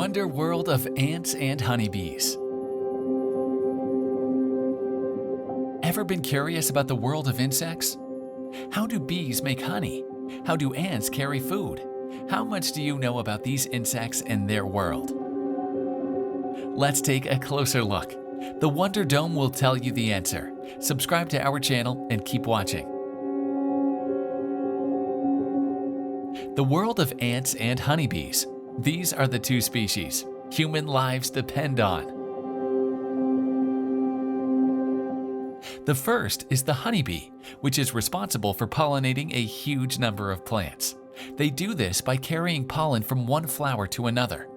wonder world of ants and honeybees. Ever been curious about the world of insects? How do bees make honey? How do ants carry food? How much do you know about these insects and their world? Let's take a closer look. The Wonder Dome will tell you the answer. Subscribe to our channel and keep watching. The world of ants and honeybees. These are the two species human lives depend on. The first is the honeybee, which is responsible for pollinating a huge number of plants. They do this by carrying pollen from one flower to another.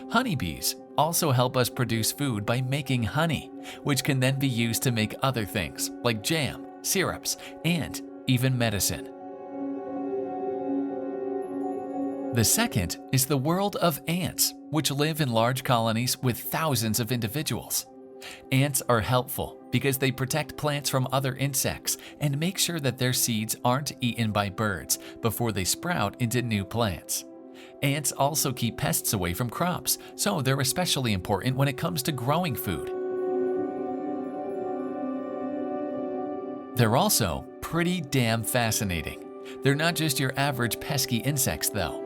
Honeybees also help us produce food by making honey, which can then be used to make other things like jam, syrups, and even medicine. The second is the world of ants, which live in large colonies with thousands of individuals. Ants are helpful because they protect plants from other insects and make sure that their seeds aren't eaten by birds before they sprout into new plants. Ants also keep pests away from crops, so they're especially important when it comes to growing food. They're also pretty damn fascinating. They're not just your average pesky insects, though.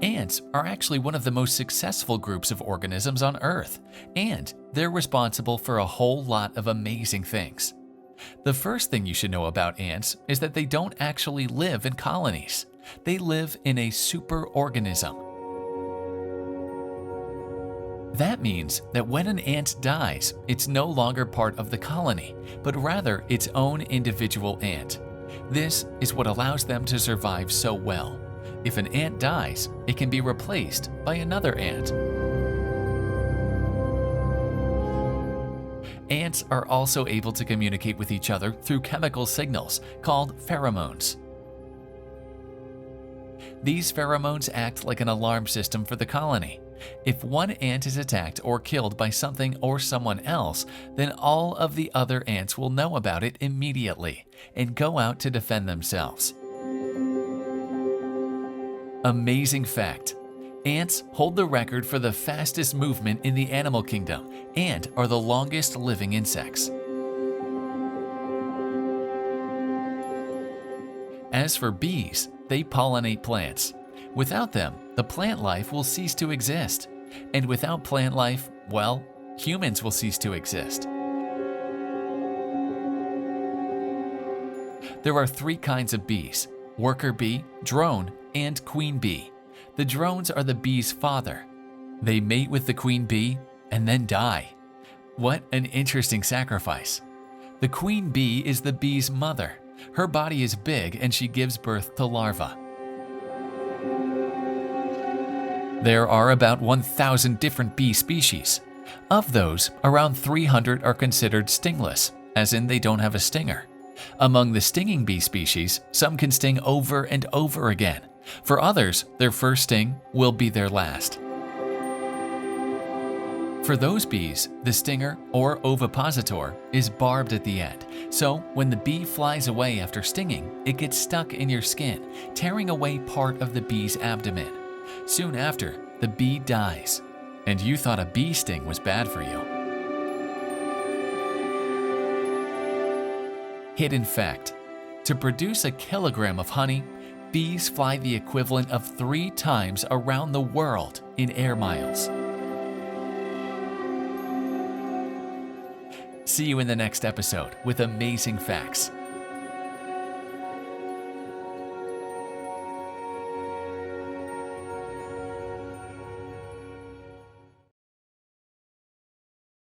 Ants are actually one of the most successful groups of organisms on Earth, and they're responsible for a whole lot of amazing things. The first thing you should know about ants is that they don't actually live in colonies. They live in a superorganism. That means that when an ant dies, it's no longer part of the colony, but rather its own individual ant. This is what allows them to survive so well. If an ant dies, it can be replaced by another ant. Ants are also able to communicate with each other through chemical signals called pheromones. These pheromones act like an alarm system for the colony. If one ant is attacked or killed by something or someone else, then all of the other ants will know about it immediately and go out to defend themselves. Amazing fact: ants hold the record for the fastest movement in the animal kingdom and are the longest living insects. As for bees, they pollinate plants. Without them, the plant life will cease to exist. And without plant life, well, humans will cease to exist. There are three kinds of bees: worker bee, drone, and queen bee. The drones are the bee's father. They mate with the queen bee and then die. What an interesting sacrifice. The queen bee is the bee's mother. Her body is big and she gives birth to larvae. There are about 1,000 different bee species. Of those, around 300 are considered stingless, as in they don't have a stinger. Among the stinging bee species, some can sting over and over again. For others, their first sting will be their last. For those bees, the stinger, or ovipositor, is barbed at the end, so when the bee flies away after stinging, it gets stuck in your skin, tearing away part of the bee's abdomen. Soon after, the bee dies, and you thought a bee sting was bad for you. Hidden fact: to produce a kilogram of honey, bees fly the equivalent of 3 times around the world in air miles. See you in the next episode with amazing facts.